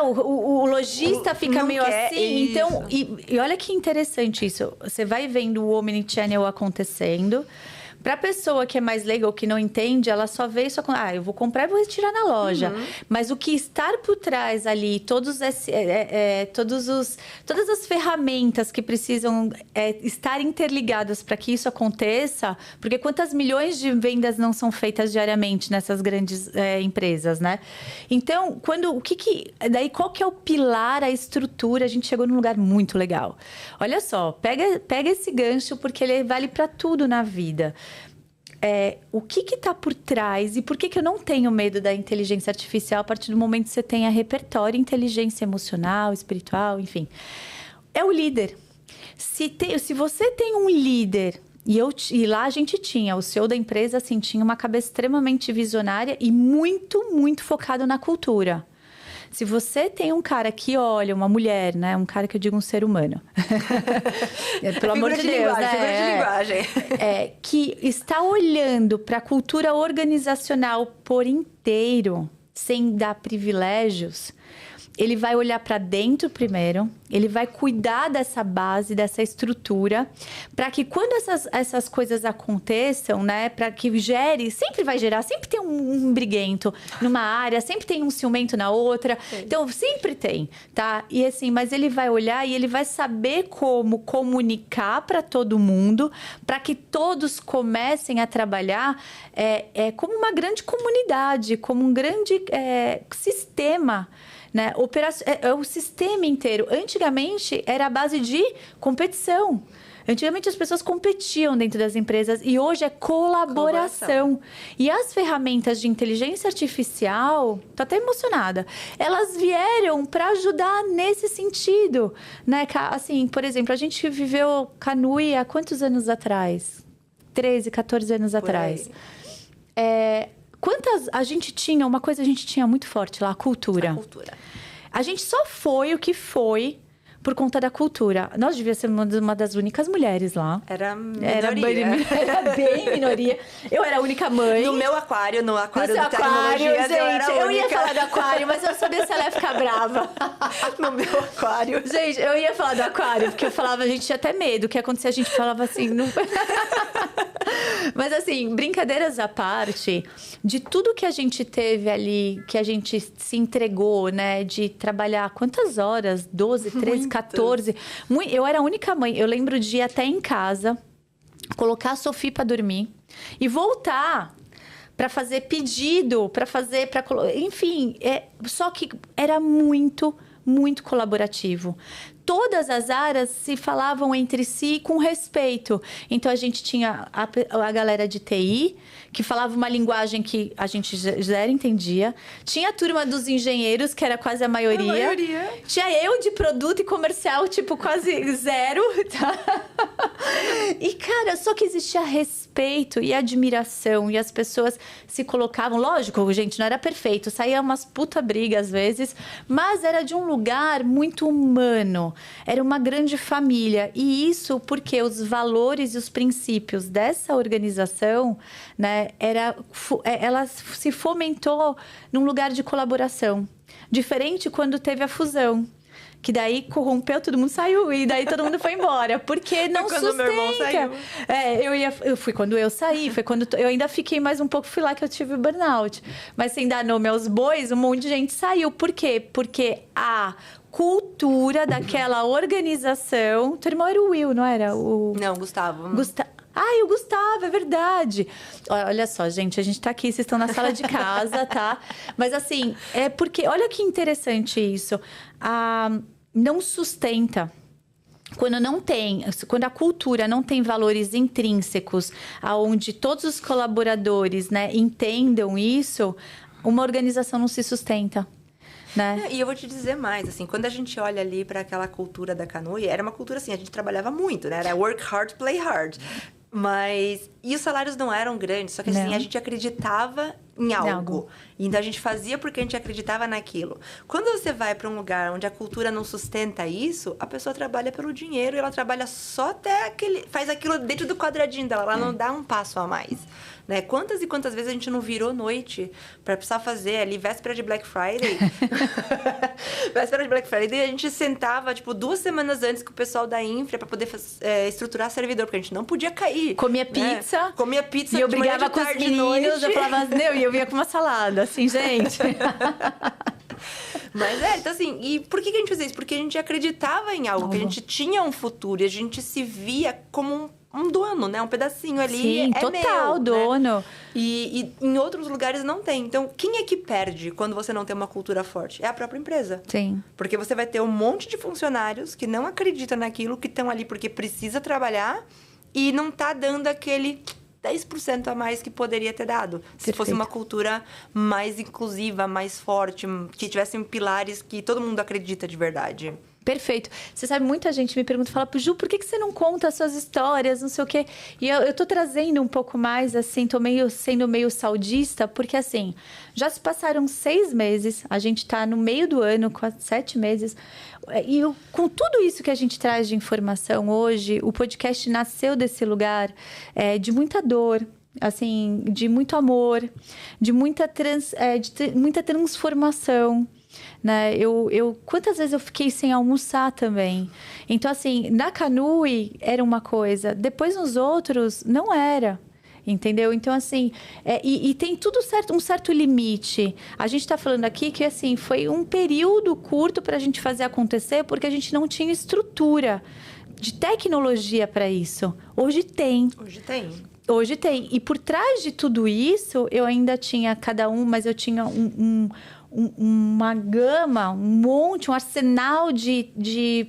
O lojista fica meio assim. Isso. Então, e olha que interessante isso. Você vai vendo o Omnichannel acontecendo. Para a pessoa que é mais leiga ou que não entende, ela só vê isso. Eu vou comprar e vou retirar na loja. Mas o que está por trás ali, todas as ferramentas que precisam estar interligadas para que isso aconteça, porque quantas milhões de vendas não são feitas diariamente nessas grandes empresas, né? Então, daí qual que é o pilar, a estrutura? A gente chegou num lugar muito legal. Olha só, pega esse gancho, porque ele vale para tudo na vida. O que está por trás e por que eu não tenho medo da inteligência artificial a partir do momento que você tenha repertório, inteligência emocional, espiritual, enfim. É o líder. Se você tem um líder, e lá a gente tinha, o CEO da empresa assim, tinha uma cabeça extremamente visionária e muito, muito focado na cultura. Se você tem um cara que olha, uma mulher, né? Um cara que eu digo um ser humano. Pelo amor de Deus, né? Figura de linguagem. Que está olhando para a cultura organizacional por inteiro, sem dar privilégios. Ele vai olhar para dentro primeiro, ele vai cuidar dessa base, dessa estrutura, para que quando essas coisas aconteçam, né, para que sempre vai gerar, sempre tem um briguento numa área, sempre tem um ciumento na outra, então sempre tem, tá? E assim, mas ele vai olhar e ele vai saber como comunicar para todo mundo, para que todos comecem a trabalhar como uma grande comunidade, como um grande sistema. Né? O sistema inteiro. Antigamente, era a base de competição. Antigamente, as pessoas competiam dentro das empresas e hoje é colaboração. E as ferramentas de inteligência artificial, tô até emocionada, elas vieram para ajudar nesse sentido. Né? Assim, por exemplo, a gente viveu Canui há quantos anos atrás? 13, 14 anos atrás. A gente tinha, uma coisa a gente tinha muito forte lá, a cultura. A gente só foi o que foi por conta da cultura. Nós devíamos ser uma das únicas mulheres lá. Era minoria. Era bem minoria. Eu era a única mãe. No aquário do Tecnologias, gente, eu ia falar do aquário, mas eu sabia se ela ia ficar brava. No meu aquário. Gente, eu ia falar do aquário, porque eu falava, a gente tinha até medo. O que acontecia, a gente falava assim... Não... Mas assim, brincadeiras à parte, de tudo que a gente teve ali, que a gente se entregou, né? De trabalhar quantas horas? 12, 13, Muitas. 14. Eu era a única mãe. Eu lembro de ir até em casa, colocar a Sofia para dormir e voltar para fazer pedido, enfim, só que era muito colaborativo. Todas as áreas se falavam entre si com respeito. Então, a gente tinha a galera de TI, que falava uma linguagem que a gente zero entendia. Tinha a turma dos engenheiros, que era quase a maioria. Tinha eu de produto e comercial, tipo, quase zero. Tá? E, cara, só que existia respeito e admiração. E as pessoas se colocavam... Lógico, gente, não era perfeito. Saía umas puta briga, às vezes. Mas era de um lugar muito humano. Era uma grande família. E isso porque os valores e os princípios dessa organização, né, ela se fomentou num lugar de colaboração. Diferente quando teve a fusão. Que daí corrompeu, todo mundo saiu e daí todo mundo foi embora. Porque não sustenta. Meu irmão saiu. Eu fui quando eu saí, foi quando eu ainda fiquei mais um pouco, fui lá que eu tive o burnout. Mas sem dar nome aos bois, um monte de gente saiu. Por quê? Porque a cultura daquela organização... Teu irmão era o Will, não era? Não, Gustavo. O Gustavo, é verdade. Olha só, gente, a gente tá aqui, vocês estão na sala de casa, tá? Mas assim, porque... Olha que interessante isso. Não sustenta. Quando a cultura não tem valores intrínsecos, onde todos os colaboradores, né, entendam isso, uma organização não se sustenta. né? E eu vou te dizer mais, assim, quando a gente olha ali para aquela cultura da Canui, era uma cultura assim, a gente trabalhava muito, né? Era work hard, play hard. Mas... E os salários não eram grandes, só que assim, a gente acreditava em algo. Então, a gente fazia porque a gente acreditava naquilo. Quando você vai para um lugar onde a cultura não sustenta isso, a pessoa trabalha pelo dinheiro e ela trabalha só até aquele... Faz aquilo dentro do quadradinho dela, ela não dá um passo a mais. Né? Quantas e quantas vezes a gente não virou noite para precisar fazer ali, véspera de Black Friday. Véspera de Black Friday, a gente sentava, tipo, 2 semanas antes com o pessoal da infra para poder estruturar servidor, porque a gente não podia cair. Comia pizza. Comia pizza e eu de manhã, brigava de com os tarde, meninos, noite. eu falava, e eu vinha com uma salada, assim, gente. Mas então assim, e por que a gente fazia isso? Porque a gente acreditava em algo, que a gente tinha um futuro e a gente se via como um dono, né? Um pedacinho ali. Sim, total, meu, dono. Né? E em outros lugares não tem. Então, quem é que perde quando você não tem uma cultura forte? É a própria empresa. Sim. Porque você vai ter um monte de funcionários que não acreditam naquilo, que estão ali porque precisa trabalhar e não tá dando aquele 10% a mais que poderia ter dado. Se fosse uma cultura mais inclusiva, mais forte, que tivessem pilares que todo mundo acredita de verdade. Perfeito. Você sabe, muita gente me pergunta, fala, Ju, por que você não conta as suas histórias, não sei o quê? E eu tô trazendo um pouco mais, assim, tô sendo meio saudista, porque, assim, já se passaram 6 meses, a gente tá no meio do ano, quase 7 meses, e com tudo isso que a gente traz de informação hoje, o podcast nasceu desse lugar de muita dor, assim, de muito amor, de muita transformação. Né? Quantas vezes eu fiquei sem almoçar também? Então, assim, na Canui era uma coisa, depois nos outros não era. Entendeu? Então, assim, e tem tudo certo, um certo limite. A gente está falando aqui que, assim, foi um período curto para a gente fazer acontecer, porque a gente não tinha estrutura de tecnologia para isso. Hoje tem. Hoje tem. E por trás de tudo isso, eu ainda tinha mas eu tinha uma gama, um arsenal de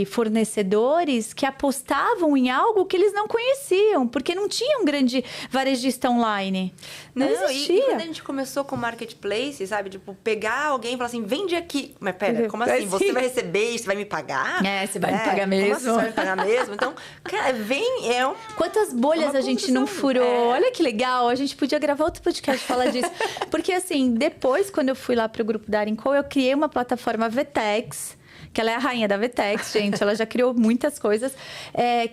fornecedores que apostavam em algo que eles não conheciam, porque não tinha um grande varejista online. Não existia. E quando a gente começou com o marketplace, sabe? Tipo, pegar alguém e falar assim, vende aqui. Mas pera, como assim? Você vai receber, você vai me pagar? Você vai me pagar mesmo. Como assim, você vai me pagar mesmo? Então, cara, Quantas bolhas a gente não furou? Olha que legal, a gente podia gravar outro podcast falar disso. Porque, assim, depois, quando eu fui lá pro grupo da Arinco, eu criei uma plataforma VTEX, que ela é a rainha da VTEX, gente. Ela já criou muitas coisas,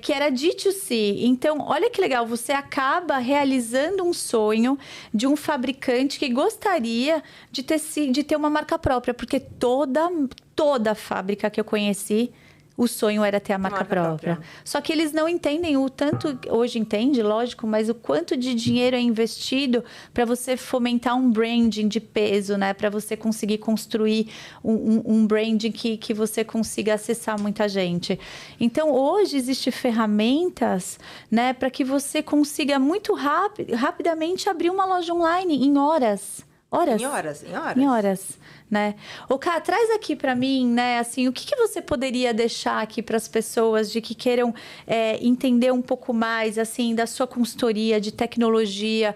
que era D2C. Então, olha que legal, você acaba realizando um sonho de um fabricante que gostaria de ter uma marca própria, porque toda fábrica que eu conheci, o sonho era ter a marca própria. Só que eles não entendem o tanto... Hoje entende, lógico, mas o quanto de dinheiro é investido para você fomentar um branding de peso, né? Para você conseguir construir um branding que você consiga acessar muita gente. Então, hoje existem ferramentas, né? Para que você consiga muito rapidamente abrir uma loja online em horas. Em horas, né? Cá, traz aqui para mim, né, assim, o que você poderia deixar aqui para as pessoas de que queiram entender um pouco mais, assim, da sua consultoria de tecnologia,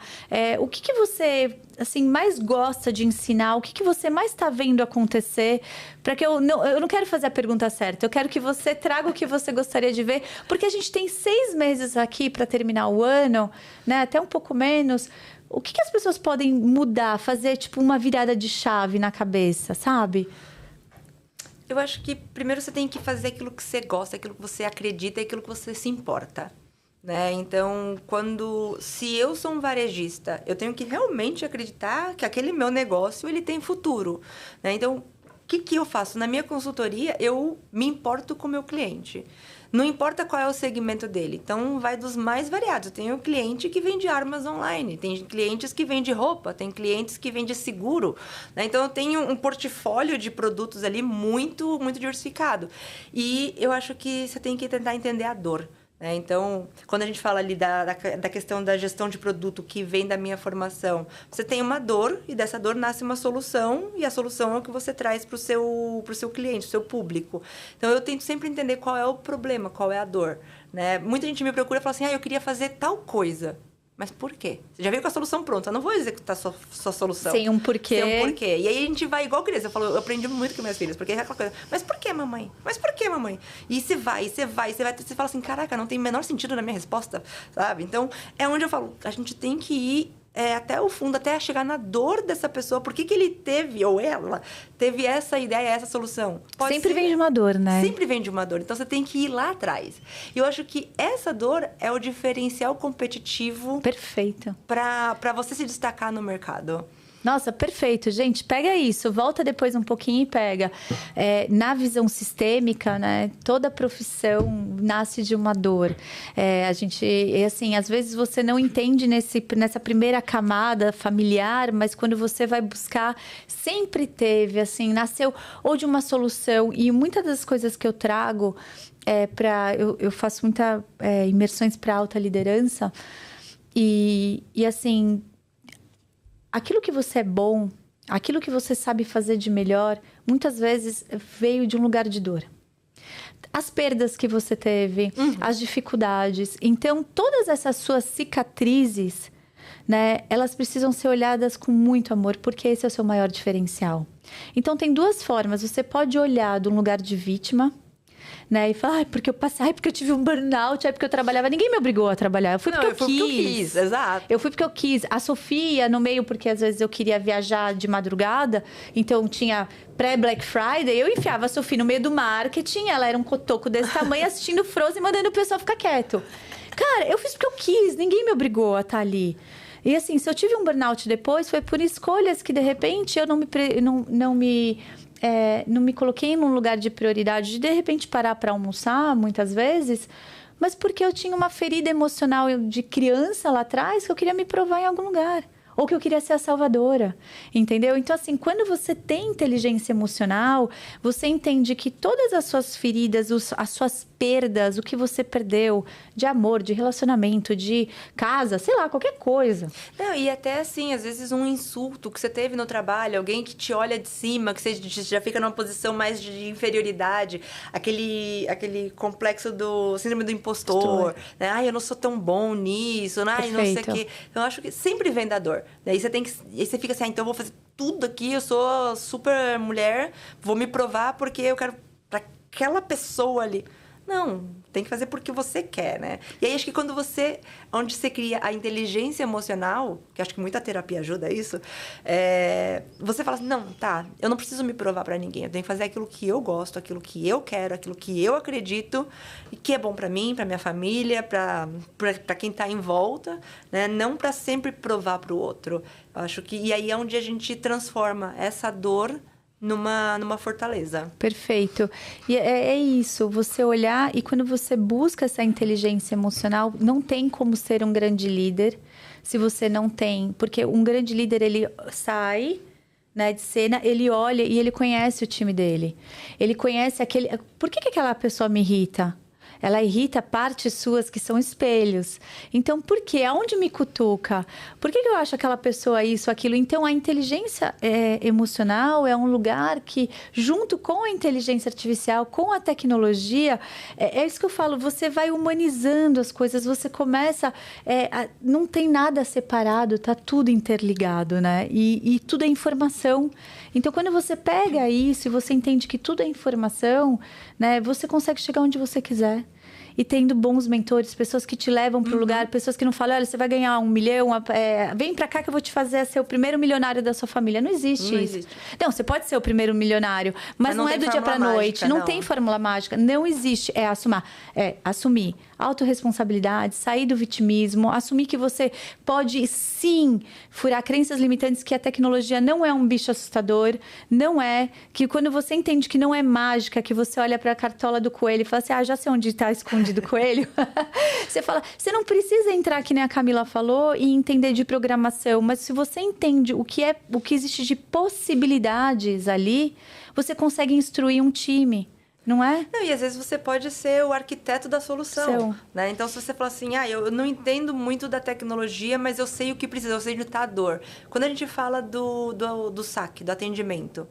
o que você, assim, mais gosta de ensinar, o que você mais está vendo acontecer, para que eu não quero fazer a pergunta certa, eu quero que você traga o que você gostaria de ver, porque a gente tem 6 meses aqui para terminar o ano, né, até um pouco menos. O que as pessoas podem mudar, fazer tipo uma virada de chave na cabeça, sabe? Eu acho que primeiro você tem que fazer aquilo que você gosta, aquilo que você acredita e aquilo que você se importa, né? Então, se eu sou um varejista, eu tenho que realmente acreditar que aquele meu negócio ele tem futuro, né? Então, o que eu faço? Na minha consultoria, eu me importo com o meu cliente. Não importa qual é o segmento dele. Então, vai dos mais variados. Eu tenho cliente que vende armas online. Tem clientes que vendem roupa. Tem clientes que vendem seguro. Né? Então, eu tenho um portfólio de produtos ali muito, muito diversificado. E eu acho que você tem que tentar entender a dor. Então, quando a gente fala ali da questão da gestão de produto que vem da minha formação, você tem uma dor e dessa dor nasce uma solução e a solução é o que você traz para o seu cliente, para o seu público. Então, eu tento sempre entender qual é o problema, qual é a dor. Né? Muita gente me procura e fala assim, eu queria fazer tal coisa. Mas por quê? Você já veio com a solução pronta. Eu não vou executar sua solução. Sem um porquê. Sem um porquê. E aí a gente vai igual criança. Eu aprendi muito com minhas filhas. Porque é aquela coisa. Mas por que, mamãe? Mas por que, mamãe? E você vai. Você fala assim, caraca, não tem o menor sentido na minha resposta, sabe? Então, é onde eu falo, a gente tem que ir até o fundo, até chegar na dor dessa pessoa. Por que ele teve, ou ela, teve essa ideia, essa solução? Sempre vem de uma dor, né? Sempre vem de uma dor. Então, você tem que ir lá atrás. E eu acho que essa dor é o diferencial competitivo... Perfeito. Para você se destacar no mercado. Nossa, perfeito. Gente, pega isso. Volta depois um pouquinho e pega. Na visão sistêmica, né? Toda profissão nasce de uma dor. Assim, às vezes você não entende nessa primeira camada familiar, mas quando você vai buscar, sempre teve, assim, nasceu ou de uma solução. E muitas das coisas que eu trago, eu faço muita imersões para alta liderança. E assim... Aquilo que você é bom, aquilo que você sabe fazer de melhor, muitas vezes veio de um lugar de dor. As perdas que você teve, as dificuldades. Então, todas essas suas cicatrizes, né, elas precisam ser olhadas com muito amor, porque esse é o seu maior diferencial. Então, tem duas formas. Você pode olhar de um lugar de vítima, né? E falar, porque eu passei, porque eu tive um burnout, porque eu trabalhava. Ninguém me obrigou a trabalhar. Eu fui porque eu quis. Exato. Eu fui porque eu quis. A Sofia, no meio, porque às vezes eu queria viajar de madrugada, então tinha pré-Black Friday, eu enfiava a Sofia no meio do marketing, ela era um cotoco desse tamanho, assistindo Frozen, mandando o pessoal ficar quieto. Cara, eu fiz porque eu quis, ninguém me obrigou a estar ali. E assim, se eu tive um burnout depois, foi por escolhas que, de repente, eu não me coloquei num lugar de prioridade de repente parar para almoçar, muitas vezes, mas porque eu tinha uma ferida emocional de criança lá atrás que eu queria me provar em algum lugar. Ou que eu queria ser a salvadora, entendeu? Então, assim, quando você tem inteligência emocional, você entende que todas as suas feridas, as suas perdas, o que você perdeu de amor, de relacionamento, de casa, sei lá, qualquer coisa. Não, e até assim, às vezes um insulto que você teve no trabalho, alguém que te olha de cima, que você já fica numa posição mais de inferioridade, aquele complexo do síndrome do impostor, né? Ai, eu não sou tão bom nisso, ai, não sei o quê. Então, eu acho que sempre vem da dor. Daí você fica assim, então eu vou fazer tudo aqui, eu sou super mulher, vou me provar porque eu quero pra aquela pessoa ali. Não, tem que fazer porque você quer, né? E aí, acho que onde você cria a inteligência emocional, que acho que muita terapia ajuda isso, você fala assim, não, tá, eu não preciso me provar pra ninguém, eu tenho que fazer aquilo que eu gosto, aquilo que eu quero, aquilo que eu acredito, e que é bom pra mim, pra minha família, pra quem tá em volta, né? Não pra sempre provar pro outro. Eu acho que... E aí é onde a gente transforma essa dor numa fortaleza. Perfeito. E é isso, você olhar e quando você busca essa inteligência emocional, não tem como ser um grande líder se você não tem. Porque um grande líder, ele sai, né, de cena, ele olha e ele conhece o time dele. Ele conhece aquele... Por que aquela pessoa me irrita? Ela irrita partes suas que são espelhos. Então, por quê? Aonde me cutuca? Por que eu acho aquela pessoa isso, aquilo? Então, a inteligência emocional é um lugar que, junto com a inteligência artificial, com a tecnologia, é isso que eu falo, você vai humanizando as coisas, você começa... não tem nada separado, tá tudo interligado, né? E tudo é informação. Então, quando você pega isso e você entende que tudo é informação, né, você consegue chegar onde você quiser. E tendo bons mentores, pessoas que te levam para o lugar, pessoas que não falam, olha, você vai ganhar 1 milhão, vem para cá que eu vou te fazer ser o primeiro milionário da sua família. Não existe isso. Não, você pode ser o primeiro milionário, mas não é do dia para noite. Não tem fórmula mágica. Não existe. Assumir autorresponsabilidade, sair do vitimismo, assumir que você pode, sim, furar crenças limitantes, que a tecnologia não é um bicho assustador, não é, que quando você entende que não é mágica, que você olha para a cartola do coelho e fala assim, já sei onde está escondido o coelho, você fala, você não precisa entrar, que nem a Camila falou, e entender de programação, mas se você entende o que existe de possibilidades ali, você consegue instruir um time. Não é? Não, e às vezes você pode ser o arquiteto da solução, né? Então, se você falar assim, eu não entendo muito da tecnologia, mas eu sei o que precisa, eu sei onde está a dor. Quando a gente fala do saque, do atendimento,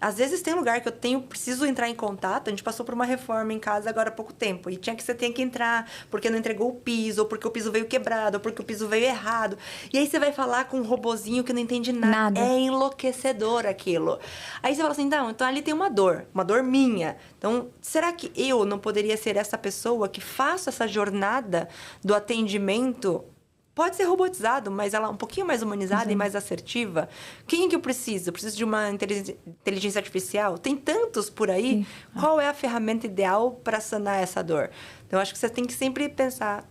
às vezes tem lugar que preciso entrar em contato. A gente passou por uma reforma em casa agora há pouco tempo. E você tem que entrar porque não entregou o piso, ou porque o piso veio quebrado, ou porque o piso veio errado. E aí você vai falar com um robozinho que não entende nada. É enlouquecedor aquilo. Aí você fala assim, então ali tem uma dor minha. Então, será que eu não poderia ser essa pessoa que faço essa jornada do atendimento? Pode ser robotizado, mas ela é um pouquinho mais humanizada e mais assertiva. Quem é que eu preciso? Eu preciso de uma inteligência artificial? Tem tantos por aí. Sim. Qual é a ferramenta ideal para sanar essa dor? Então, acho que você tem que sempre pensar...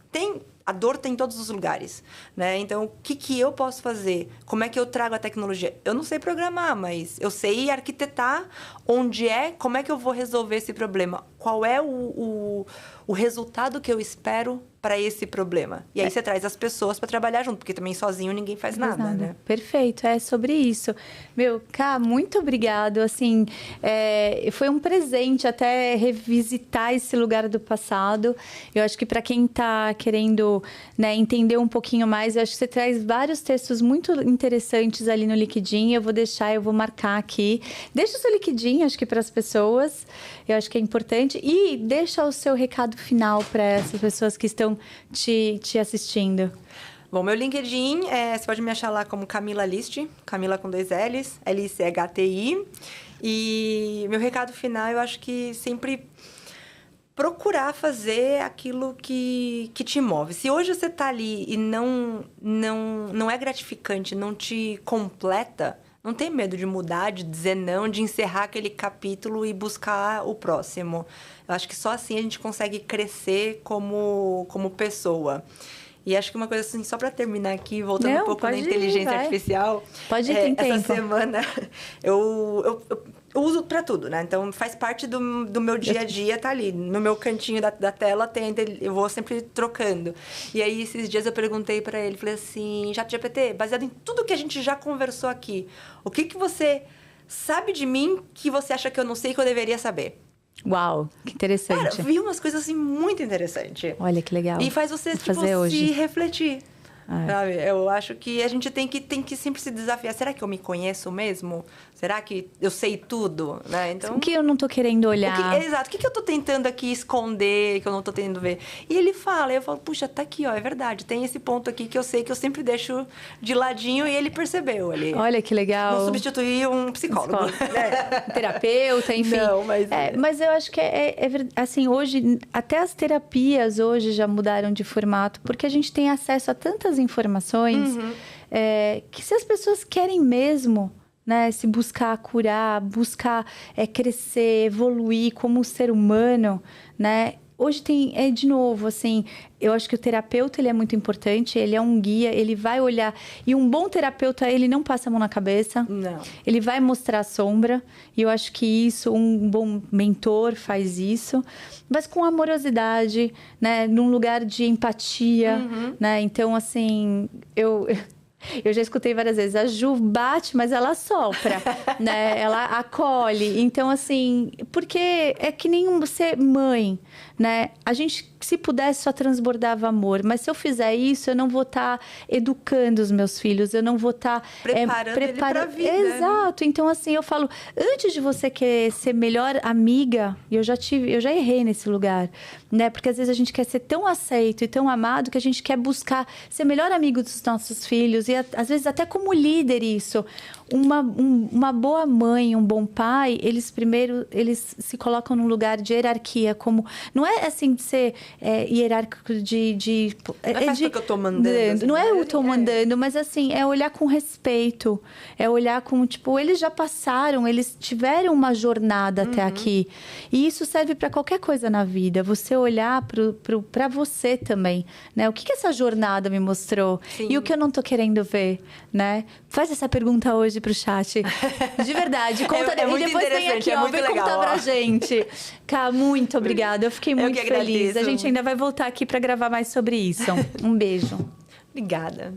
A dor tem em todos os lugares, né? Então, o que eu posso fazer? Como é que eu trago a tecnologia? Eu não sei programar, mas eu sei arquitetar como é que eu vou resolver esse problema? Qual é o resultado que eu espero para esse problema? E aí você traz as pessoas para trabalhar junto, porque também sozinho ninguém faz nada, né? Perfeito, é sobre isso. Ká, muito obrigado. Assim, foi um presente até revisitar esse lugar do passado. Eu acho que para quem está querendo, né, entender um pouquinho mais, eu acho que você traz vários textos muito interessantes ali no LinkedIn. Eu vou marcar aqui. Deixa o seu LinkedIn, acho que para as pessoas. Eu acho que é importante. E deixa o seu recado final para essas pessoas que estão te assistindo. Bom, meu LinkedIn, você pode me achar lá como Camila Listi, Camila com 2 L's, L-I-C-H-T-I. E meu recado final, eu acho que sempre procurar fazer aquilo que te move. Se hoje você está ali e não é gratificante, não te completa, não tem medo de mudar, de dizer não, de encerrar aquele capítulo e buscar o próximo. Eu acho que só assim a gente consegue crescer como pessoa. E acho que uma coisa assim, só para terminar aqui, voltando um pouco na inteligência artificial. Pode ir, tem tempo. Essa semana eu uso para tudo, né? Então, faz parte do meu dia a dia, tá ali. No meu cantinho da tela, eu vou sempre trocando. E aí, esses dias eu perguntei para ele, falei assim, ChatGPT, baseado em tudo que a gente já conversou aqui, o que você sabe de mim que você acha que eu não sei que eu deveria saber? Uau, que interessante. Cara, eu vi umas coisas assim muito interessantes. Olha que legal. E faz você se refletir. Sabe? Eu acho que a gente tem que sempre se desafiar. Será que eu me conheço mesmo? Será que eu sei tudo? Né? Então, o que eu não tô querendo olhar? Exato. O que eu tô tentando aqui esconder, que eu não tô tentando ver? E ele fala, eu falo, puxa, tá aqui, ó, é verdade. Tem esse ponto aqui que eu sei que eu sempre deixo de ladinho e ele percebeu ali. Olha que legal. Não substituir um psicólogo. Terapeuta, enfim. Não, mas eu acho que assim, hoje, até as terapias hoje já mudaram de formato, porque a gente tem acesso a tantas informações que se as pessoas querem mesmo, né, se buscar curar, buscar crescer, evoluir como ser humano, né? Hoje tem, de novo, assim, eu acho que o terapeuta, ele é muito importante, ele é um guia, ele vai olhar... E um bom terapeuta, ele não passa a mão na cabeça. Não. Ele vai mostrar a sombra. E eu acho que isso, um bom mentor faz isso. Mas com amorosidade, né? Num lugar de empatia, né? Então, assim, eu já escutei várias vezes, a Ju bate, mas ela sopra, né? Ela acolhe. Então, assim, porque é que nem você mãe, né? A gente, se pudesse, só transbordava amor. Mas se eu fizer isso, eu não vou estar educando os meus filhos, eu não vou estar... preparando ele pra vida. Exato. Né? Então, assim, eu falo, antes de você querer ser melhor amiga, eu já errei nesse lugar, né? Porque às vezes a gente quer ser tão aceito e tão amado que a gente quer buscar ser melhor amigo dos nossos filhos. E às vezes até como líder isso. Uma boa mãe, um bom pai, eles se colocam num lugar de hierarquia, como... Não é assim de ser hierárquico de não é porque eu tô mandando. Não é eu tô mandando, mas assim, é olhar com respeito. É olhar com, tipo, eles já passaram, eles tiveram uma jornada até aqui. E isso serve para qualquer coisa na vida. Você olhar para você também, né? O que essa jornada me mostrou? Sim. E o que eu não tô querendo ver, né? Faz essa pergunta hoje pro chat. De verdade, conta é muito e depois vem aqui, ó, vem contar pra gente. Ká, muito obrigada. Eu fiquei muito feliz. A gente ainda vai voltar aqui para gravar mais sobre isso. Um beijo. Obrigada.